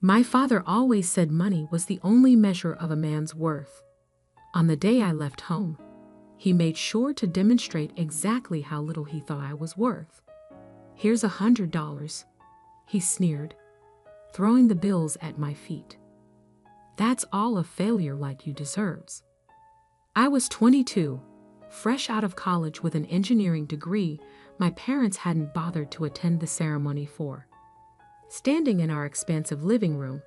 My father always said money was the only measure of a man's worth. On the day I left home, he made sure to demonstrate exactly how little he thought I was worth. "Here's $100, he sneered, throwing the bills at my feet. "That's all a failure like you deserves." I was 22, fresh out of college with an engineering degree my parents hadn't bothered to attend the ceremony for. Standing in our expansive living room,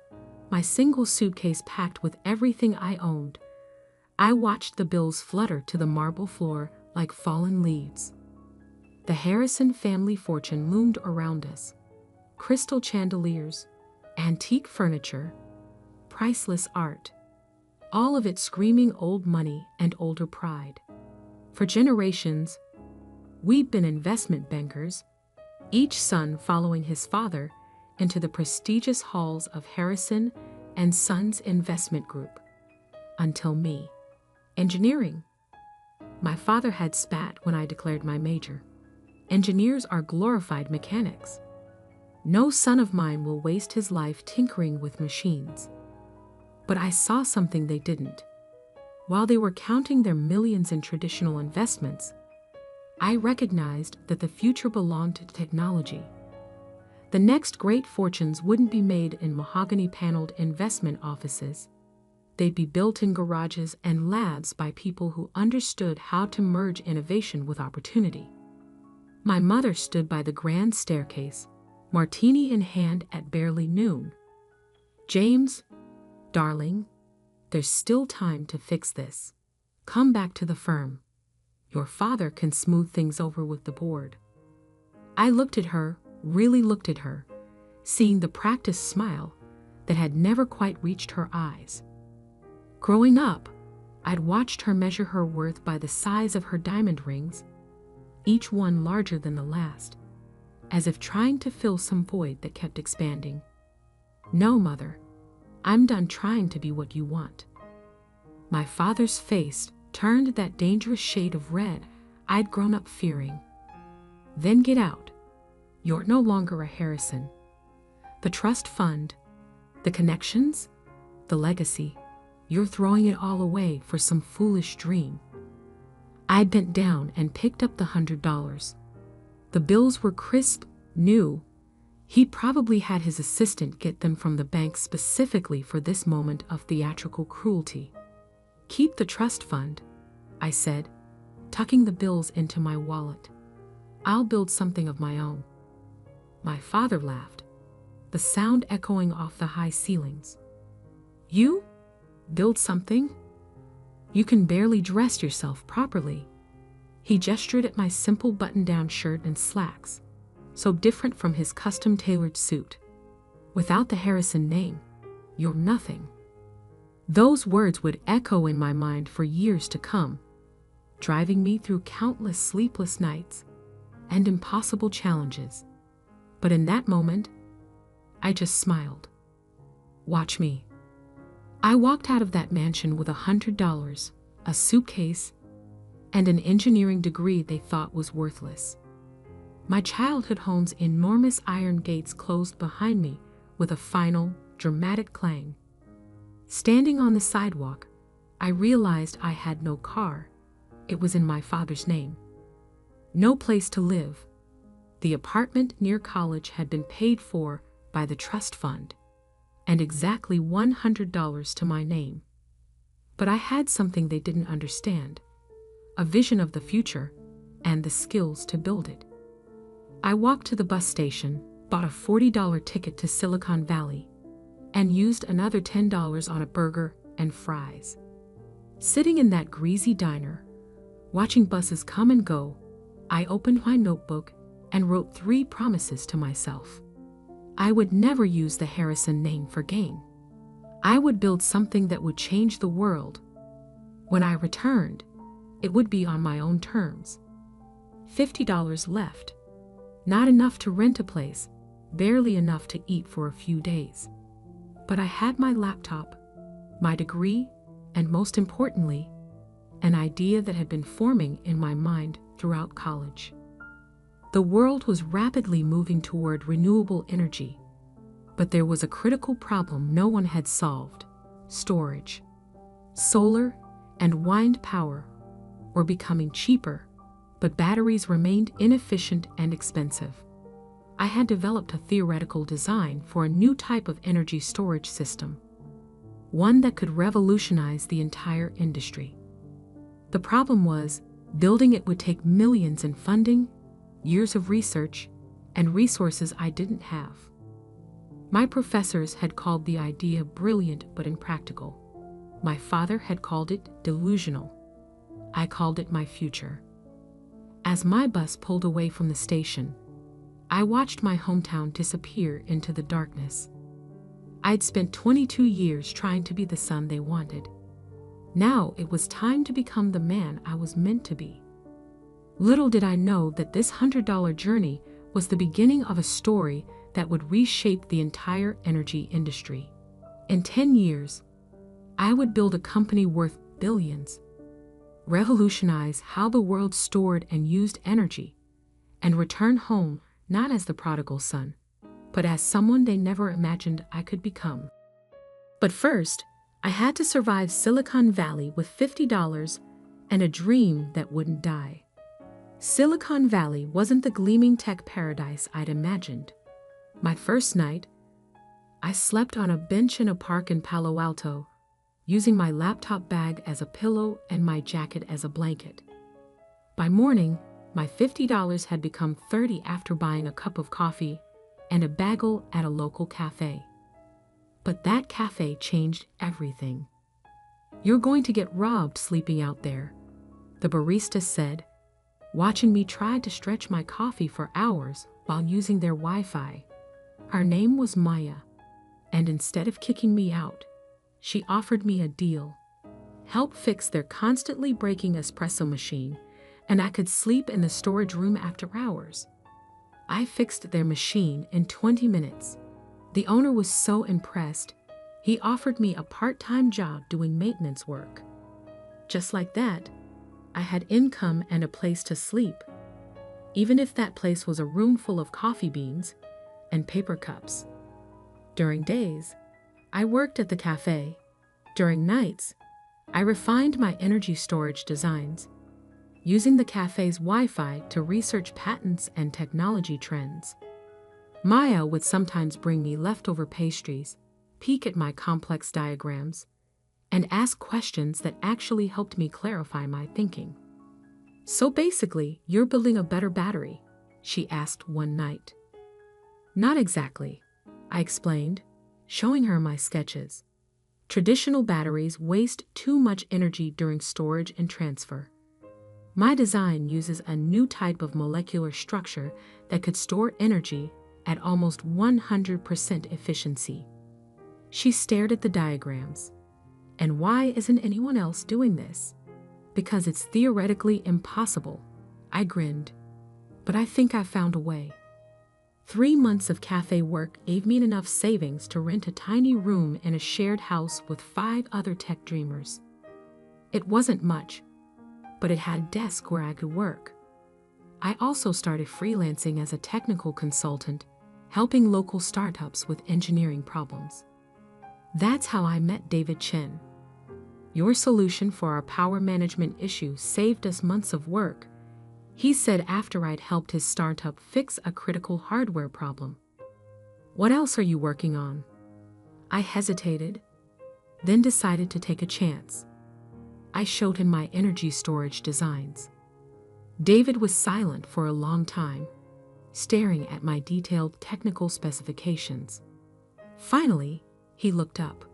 my single suitcase packed with everything I owned, I watched the bills flutter to the marble floor like fallen leaves. The Harrison family fortune loomed around us. Crystal chandeliers, antique furniture, priceless art, all of it screaming old money and older pride. For generations, we'd been investment bankers, each son following his father into the prestigious halls of Harrison and Sons Investment Group. Until me. Engineering. My father had spat when I declared my major. Engineers are glorified mechanics. No son of mine will waste his life tinkering with machines. But I saw something they didn't. While they were counting their millions in traditional investments, I recognized that the future belonged to technology. The next great fortunes wouldn't be made in mahogany-paneled investment offices. They'd be built in garages and labs by people who understood how to merge innovation with opportunity. My mother stood by the grand staircase, martini in hand at barely noon. "James, darling, there's still time to fix this. Come back to the firm. Your father can smooth things over with the board." I looked at her, really looked at her, seeing the practiced smile that had never quite reached her eyes. Growing up, I'd watched her measure her worth by the size of her diamond rings, each one larger than the last, as if trying to fill some void that kept expanding. "No, Mother, I'm done trying to be what you want." My father's face turned that dangerous shade of red I'd grown up fearing. "Then get out. You're no longer a Harrison. The trust fund, the connections, the legacy, you're throwing it all away for some foolish dream." I bent down and picked up the $100. The bills were crisp, new. He'd probably had his assistant get them from the bank specifically for this moment of theatrical cruelty. "Keep the trust fund," I said, tucking the bills into my wallet. "I'll build something of my own." My father laughed, the sound echoing off the high ceilings. "You? Build something? You can barely dress yourself properly." He gestured at my simple button-down shirt and slacks, so different from his custom-tailored suit. "Without the Harrison name, you're nothing." Those words would echo in my mind for years to come, driving me through countless sleepless nights and impossible challenges. But in that moment, I just smiled. "Watch me." I walked out of that mansion with $100, a suitcase, and an engineering degree they thought was worthless. My childhood home's enormous iron gates closed behind me with a final, dramatic clang. Standing on the sidewalk, I realized I had no car. It was in my father's name. No place to live. The apartment near college had been paid for by the trust fund, and exactly $100 to my name. But I had something they didn't understand, a vision of the future and the skills to build it. I walked to the bus station, bought a $40 ticket to Silicon Valley, and used another $10 on a burger and fries. Sitting in that greasy diner, watching buses come and go, I opened my notebook and wrote 3 promises to myself. I would never use the Harrison name for gain. I would build something that would change the world. When I returned, it would be on my own terms. $50 left. Not enough to rent a place, barely enough to eat for a few days. But I had my laptop, my degree, and most importantly, an idea that had been forming in my mind throughout college. The world was rapidly moving toward renewable energy. But there was a critical problem no one had solved: storage. Solar and wind power were becoming cheaper, but batteries remained inefficient and expensive. I had developed a theoretical design for a new type of energy storage system, one that could revolutionize the entire industry. The problem was, building it would take millions in funding, years of research, and resources I didn't have. My professors had called the idea brilliant but impractical. My father had called it delusional. I called it my future. As my bus pulled away from the station, I watched my hometown disappear into the darkness. I'd spent 22 years trying to be the son they wanted. Now it was time to become the man I was meant to be. Little did I know that this $100 journey was the beginning of a story that would reshape the entire energy industry. In 10 years, I would build a company worth billions, revolutionize how the world stored and used energy, and return home not as the prodigal son, but as someone they never imagined I could become. But first, I had to survive Silicon Valley with $50 and a dream that wouldn't die. Silicon Valley wasn't the gleaming tech paradise I'd imagined. My first night, I slept on a bench in a park in Palo Alto, using my laptop bag as a pillow and my jacket as a blanket. By morning, my $50 had become $30 after buying a cup of coffee and a bagel at a local cafe. But that cafe changed everything. "You're going to get robbed sleeping out there," the barista said, watching me try to stretch my coffee for hours while using their Wi-Fi. Her name was Maya, and instead of kicking me out, she offered me a deal: help fix their constantly breaking espresso machine, and I could sleep in the storage room after hours. I fixed their machine in 20 minutes. The owner was so impressed, he offered me a part-time job doing maintenance work. Just like that, I had income and a place to sleep, even if that place was a room full of coffee beans and paper cups. During days, I worked at the cafe. During nights, I refined my energy storage designs, using the cafe's Wi-Fi to research patents and technology trends. Maya would sometimes bring me leftover pastries, peek at my complex diagrams, and ask questions that actually helped me clarify my thinking. "So basically, you're building a better battery?" she asked one night. "Not exactly," I explained, showing her my sketches. "Traditional batteries waste too much energy during storage and transfer. My design uses a new type of molecular structure that could store energy at almost 100% efficiency." She stared at the diagrams. "And why isn't anyone else doing this?" "Because it's theoretically impossible," I grinned. "But I think I found a way." 3 months of cafe work gave me enough savings to rent a tiny room in a shared house with 5 other tech dreamers. It wasn't much, but it had a desk where I could work. I also started freelancing as a technical consultant, helping local startups with engineering problems. That's how I met David Chen. "Your solution for our power management issue saved us months of work," he said after I'd helped his startup fix a critical hardware problem. "What else are you working on?" I hesitated, then decided to take a chance. I showed him my energy storage designs. David was silent for a long time, staring at my detailed technical specifications. Finally, he looked up.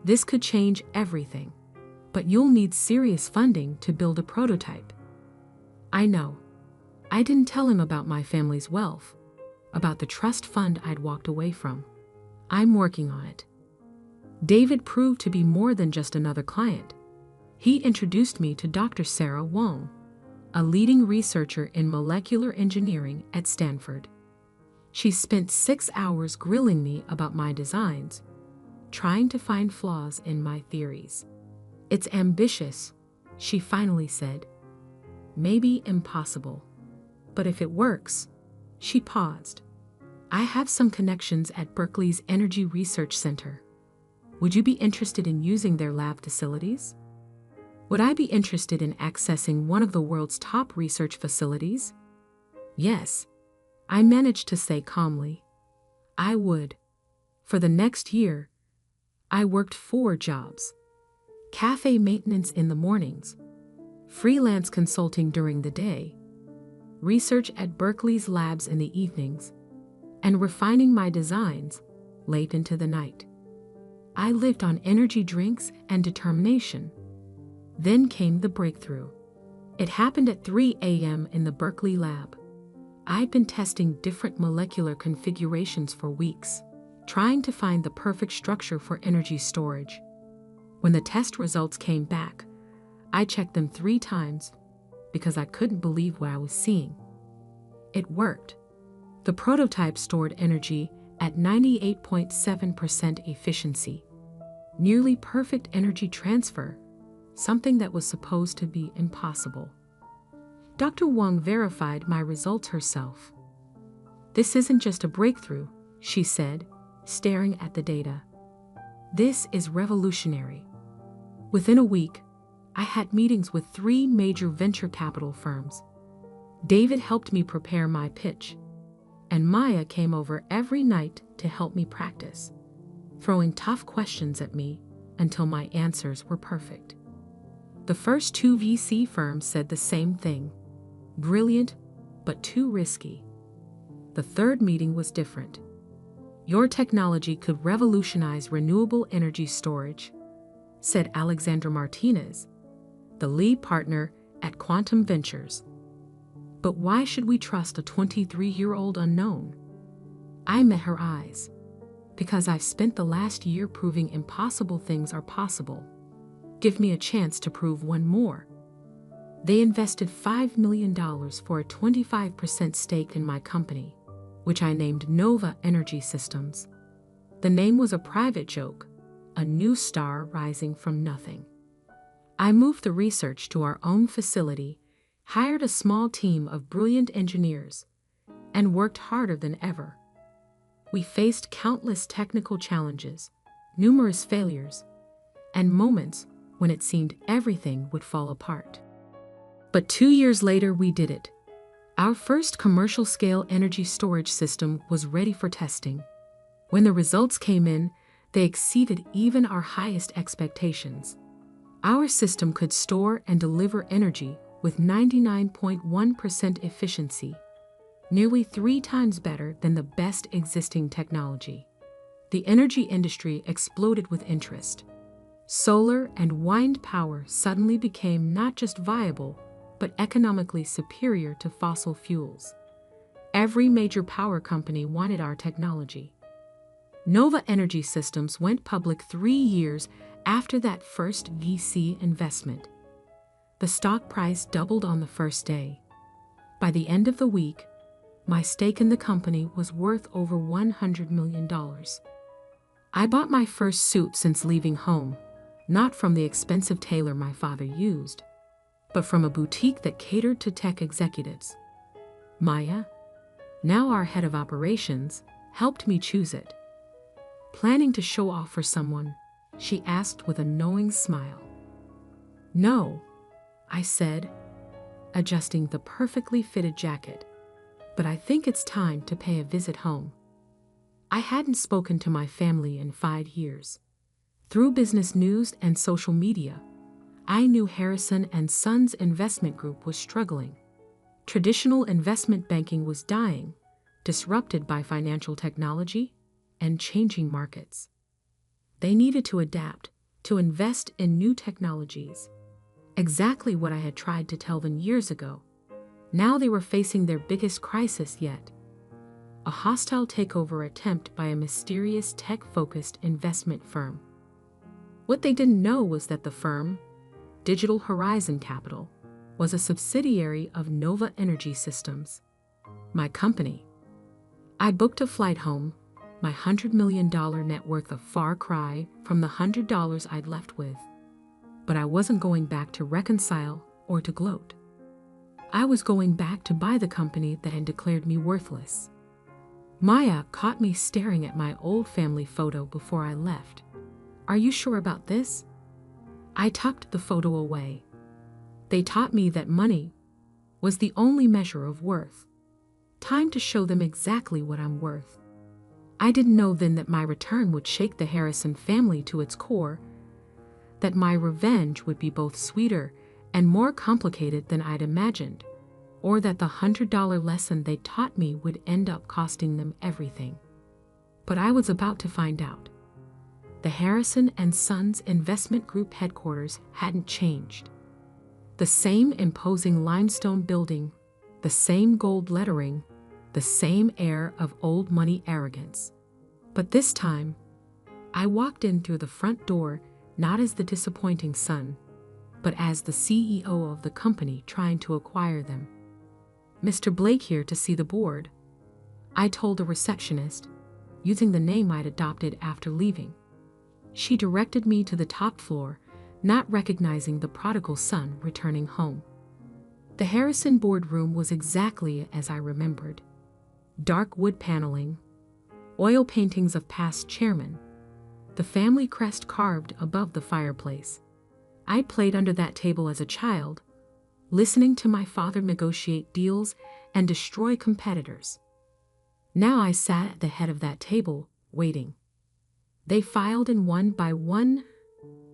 "This could change everything, but you'll need serious funding to build a prototype." I know. I didn't tell him about my family's wealth, about the trust fund I'd walked away from. "I'm working on it." David proved to be more than just another client. He introduced me to Dr. Sarah Wong, a leading researcher in molecular engineering at Stanford. She spent 6 hours grilling me about my designs, trying to find flaws in my theories. "It's ambitious," she finally said. "Maybe impossible. But if it works," she paused. I have some connections at Berkeley's Energy Research Center. Would you be interested in using their lab facilities? Would I be interested in accessing one of the world's top research facilities? Yes, I managed to say calmly. I would. For the next year, I worked 4 jobs: cafe maintenance in the mornings, freelance consulting during the day, research at Berkeley's labs in the evenings, and refining my designs late into the night. I lived on energy drinks and determination. Then came the breakthrough. It happened at 3 a.m. in the Berkeley lab. I'd been testing different molecular configurations for weeks, trying to find the perfect structure for energy storage. When the test results came back, I checked them 3 times because I couldn't believe what I was seeing. It worked. The prototype stored energy at 98.7% efficiency, nearly perfect energy transfer, something that was supposed to be impossible. Dr. Wang verified my results herself. "This isn't just a breakthrough," she said, staring at the data. "This is revolutionary." Within a week, I had meetings with 3 major venture capital firms. David helped me prepare my pitch, and Maya came over every night to help me practice, throwing tough questions at me until my answers were perfect. The first 2 VC firms said the same thing: brilliant, but too risky. The third meeting was different. "Your technology could revolutionize renewable energy storage," said Alexandra Martinez, the lead partner at Quantum Ventures. "But why should we trust a 23-year-old unknown?" I met her eyes. "Because I've spent the last year proving impossible things are possible. Give me a chance to prove one more." They invested $5 million for a 25% stake in my company, which I named Nova Energy Systems. The name was a private joke, a new star rising from nothing. I moved the research to our own facility, hired a small team of brilliant engineers, and worked harder than ever. We faced countless technical challenges, numerous failures, and moments when it seemed everything would fall apart. But 2 years later, we did it. Our first commercial-scale energy storage system was ready for testing. When the results came in, they exceeded even our highest expectations. Our system could store and deliver energy with 99.1% efficiency, nearly 3 times better than the best existing technology. The energy industry exploded with interest. Solar and wind power suddenly became not just viable, but economically superior to fossil fuels. Every major power company wanted our technology. Nova Energy Systems went public 3 years after that first VC investment. The stock price doubled on the first day. By the end of the week, my stake in the company was worth over $100 million. I bought my first suit since leaving home, not from the expensive tailor my father used, but from a boutique that catered to tech executives. Maya, now our head of operations, helped me choose it. "Planning to show off for someone?" she asked with a knowing smile. "No," I said, adjusting the perfectly fitted jacket, "but I think it's time to pay a visit home." I hadn't spoken to my family in 5 years. Through business news and social media, I knew Harrison & Sons Investment Group was struggling. Traditional investment banking was dying, disrupted by financial technology and changing markets. They needed to adapt, to invest in new technologies. Exactly what I had tried to tell them years ago. Now they were facing their biggest crisis yet: a hostile takeover attempt by a mysterious tech-focused investment firm. What they didn't know was that the firm, Digital Horizon Capital, was a subsidiary of Nova Energy Systems, my company. I booked a flight home, my $100 million net worth a far cry from the $100 I'd left with. But I wasn't going back to reconcile or to gloat. I was going back to buy the company that had declared me worthless. Maya caught me staring at my old family photo before I left. Are you sure about this? I tucked the photo away. They taught me that money was the only measure of worth. Time to show them exactly what I'm worth. I didn't know then that my return would shake the Harrison family to its core, that my revenge would be both sweeter and more complicated than I'd imagined, or that the $100 lesson they taught me would end up costing them everything. But I was about to find out. The Harrison and Sons Investment Group headquarters hadn't changed. The same imposing limestone building, the same gold lettering, the same air of old money arrogance. But this time, I walked in through the front door not as the disappointing son, but as the CEO of the company trying to acquire them. Mr. Blake here to see the board, I told the receptionist, using the name I'd adopted after leaving. She directed me to the top floor, not recognizing the prodigal son returning home. The Harrison boardroom was exactly as I remembered. Dark wood paneling, oil paintings of past chairmen, the family crest carved above the fireplace. I played under that table as a child, listening to my father negotiate deals and destroy competitors. Now I sat at the head of that table, waiting. They filed in one by one,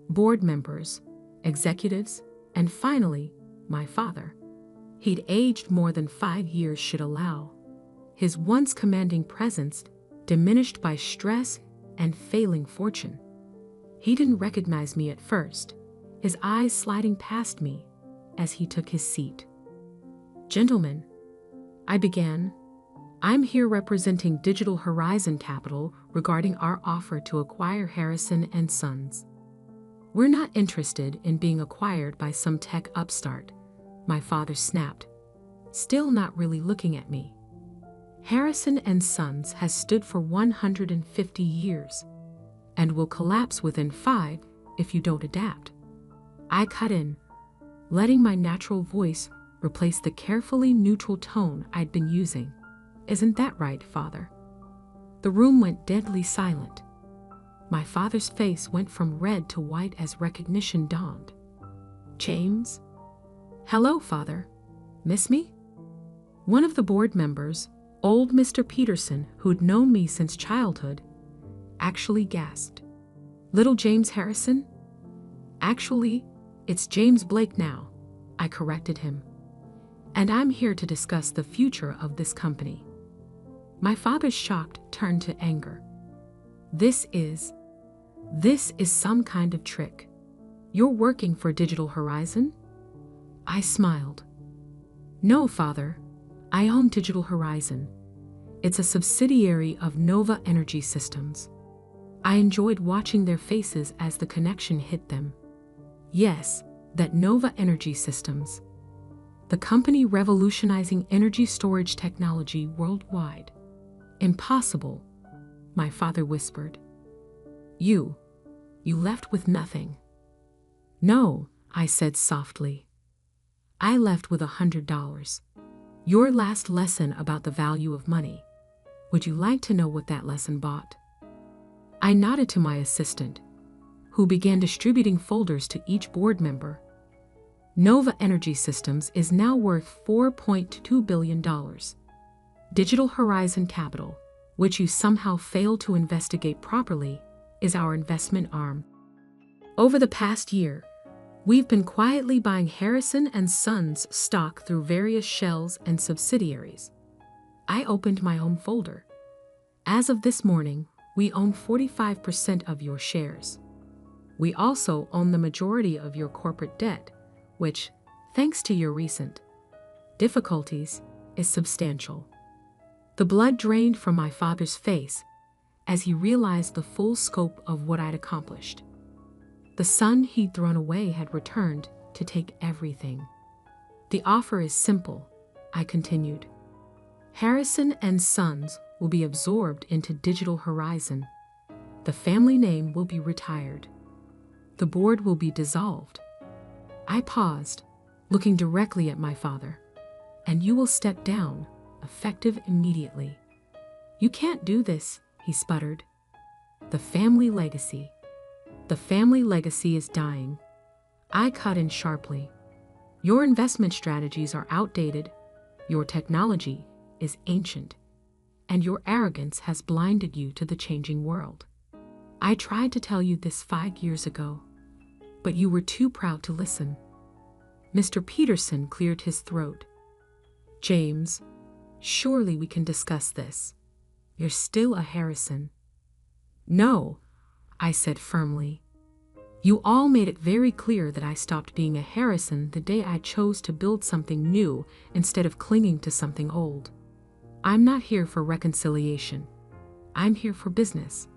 board members, executives, and finally, my father. He'd aged more than 5 years should allow. His once commanding presence diminished by stress and failing fortune. He didn't recognize me at first, his eyes sliding past me as he took his seat. "Gentlemen," I began, "I'm here representing Digital Horizon Capital regarding our offer to acquire Harrison and Sons. We're not interested in being acquired by some tech upstart," my father snapped, still not really looking at me. "Harrison and Sons has stood for 150 years and will collapse within 5 if you don't adapt." I cut in, letting my natural voice replace the carefully neutral tone I'd been using. "Isn't that right, Father?" The room went deadly silent. My father's face went from red to white as recognition dawned. "James?" "Hello, Father. Miss me?" One of the board members, old Mr. Peterson, who'd known me since childhood, actually gasped. "Little James Harrison?" "Actually, it's James Blake now," I corrected him. "And I'm here to discuss the future of this company." My father's shock turned to anger. This is some kind of trick. You're working for Digital Horizon?" I smiled. "No, Father. I own Digital Horizon. It's a subsidiary of Nova Energy Systems." I enjoyed watching their faces as the connection hit them. Yes, that Nova Energy Systems. The company revolutionizing energy storage technology worldwide. "Impossible," my father whispered. You left with nothing." "No," I said softly. "I left with $100. Your last lesson about the value of money. Would you like to know what that lesson bought?" I nodded to my assistant, who began distributing folders to each board member. Nova Energy Systems is now worth $4.2 billion. Digital Horizon Capital, which you somehow failed to investigate properly, is our investment arm. Over the past year, we've been quietly buying Harrison and Sons stock through various shells and subsidiaries. I opened my own folder. As of this morning, we own 45% of your shares. We also own the majority of your corporate debt, which, thanks to your recent difficulties, is substantial. The blood drained from my father's face as he realized the full scope of what I'd accomplished. The son he'd thrown away had returned to take everything. "The offer is simple," I continued. "Harrison and Sons will be absorbed into Digital Horizon. The family name will be retired. The board will be dissolved." I paused, looking directly at my father. "And you will step down, effective immediately." "You can't do this," he sputtered. "The family legacy. The family legacy is dying." I cut in sharply. "Your investment strategies are outdated, your technology is ancient, and your arrogance has blinded you to the changing world. I tried to tell you this 5 years ago, but you were too proud to listen." Mr. Peterson cleared his throat. "James, surely we can discuss this. You're still a Harrison." "No," I said firmly. "You all made it very clear that I stopped being a Harrison the day I chose to build something new instead of clinging to something old. I'm not here for reconciliation. I'm here for business."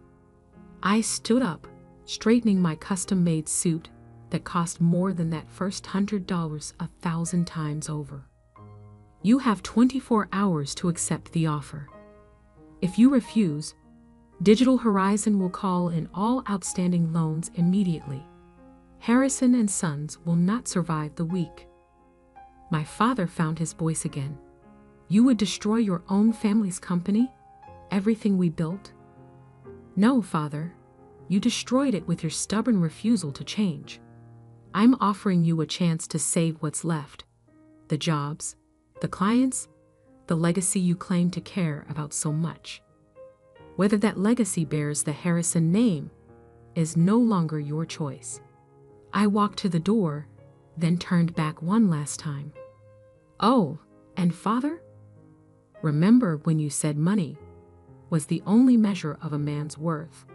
I stood up, straightening my custom-made suit that cost more than that first $100 1,000 times over. "You have 24 hours to accept the offer. If you refuse, Digital Horizon will call in all outstanding loans immediately. Harrison and Sons will not survive the week." My father found his voice again. "You would destroy your own family's company? Everything we built?" "No, Father. You destroyed it with your stubborn refusal to change. I'm offering you a chance to save what's left. The jobs, the clients, the legacy you claim to care about so much. Whether that legacy bears the Harrison name is no longer your choice." I walked to the door, then turned back one last time. "Oh, and Father? Remember when you said money was the only measure of a man's worth?"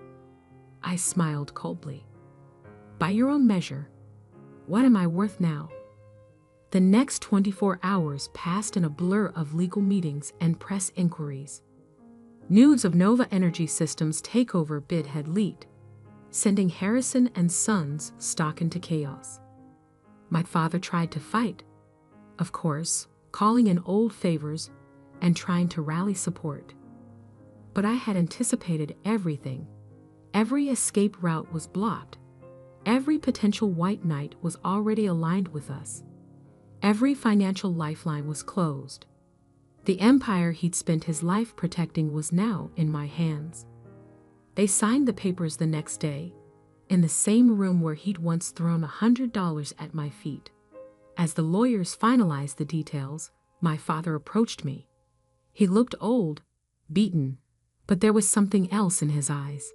I smiled coldly. "By your own measure, what am I worth now?" The next 24 hours passed in a blur of legal meetings and press inquiries. News of Nova Energy Systems' takeover bid had leaked, sending Harrison and Sons stock into chaos. My father tried to fight, of course, calling in old favors and trying to rally support. But I had anticipated everything. Every escape route was blocked. Every potential white knight was already aligned with us. Every financial lifeline was closed. The empire he'd spent his life protecting was now in my hands. They signed the papers the next day, in the same room where he'd once thrown $100 at my feet. As the lawyers finalized the details, my father approached me. He looked old, beaten, but there was something else in his eyes.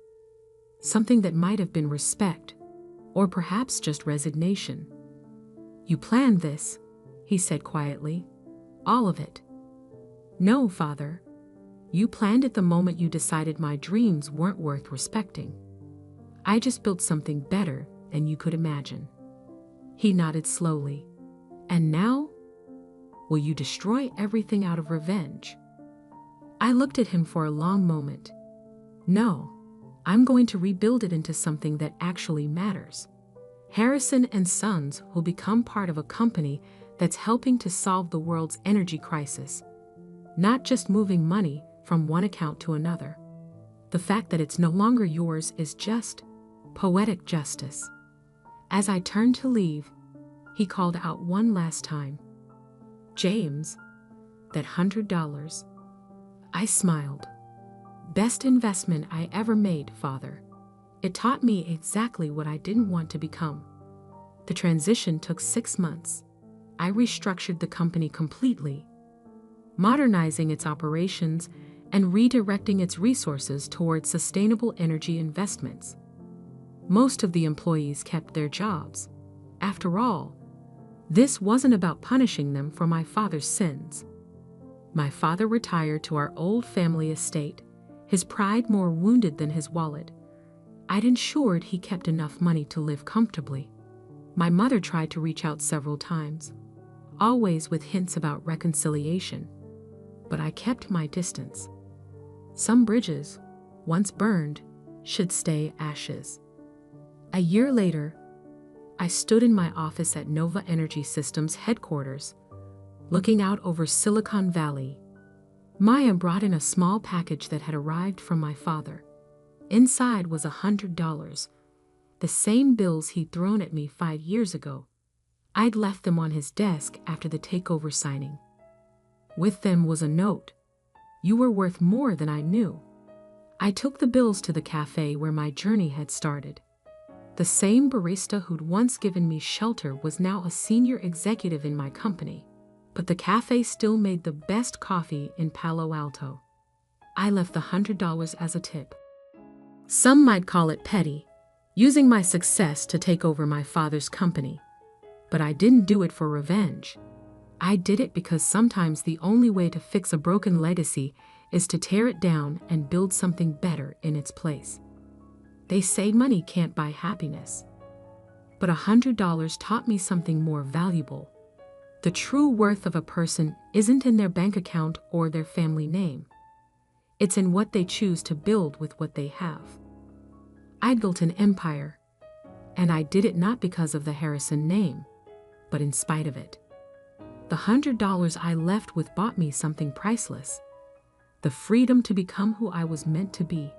Something that might have been respect, or perhaps just resignation. "You planned this," he said quietly. "All of it." "No, Father. You planned it the moment you decided my dreams weren't worth respecting. I just built something better than you could imagine." He nodded slowly. "And now? Will you destroy everything out of revenge?" I looked at him for a long moment. "No, I'm going to rebuild it into something that actually matters. Harrison and Sons will become part of a company that's helping to solve the world's energy crisis, not just moving money from one account to another. The fact that it's no longer yours is just poetic justice." As I turned to leave, he called out one last time, "James, that $100. I smiled. "Best investment I ever made, Father. It taught me exactly what I didn't want to become." The transition took 6 months. I restructured the company completely, modernizing its operations and redirecting its resources towards sustainable energy investments. Most of the employees kept their jobs. After all, this wasn't about punishing them for my father's sins. My father retired to our old family estate, his pride more wounded than his wallet. I'd ensured he kept enough money to live comfortably. My mother tried to reach out several times, always with hints about reconciliation, but I kept my distance. Some bridges, once burned, should stay ashes. A year later, I stood in my office at Nova Energy Systems headquarters, looking out over Silicon Valley. Maya brought in a small package that had arrived from my father. Inside was $100, the same bills he'd thrown at me 5 years ago. I'd left them on his desk after the takeover signing. With them was a note. You were worth more than I knew. I took the bills to the cafe where my journey had started. The same barista who'd once given me shelter was now a senior executive in my company, but the cafe still made the best coffee in Palo Alto. I left the $100 as a tip. Some might call it petty, using my success to take over my father's company. But I didn't do it for revenge. I did it because sometimes the only way to fix a broken legacy is to tear it down and build something better in its place. They say money can't buy happiness. But $100 taught me something more valuable. The true worth of a person isn't in their bank account or their family name. It's in what they choose to build with what they have. I built an empire, and I did it not because of the Harrison name, but in spite of it. The $100 I left with bought me something priceless: the freedom to become who I was meant to be.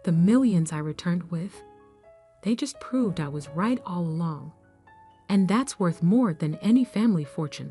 The millions I returned with, they just proved I was right all along. And that's worth more than any family fortune.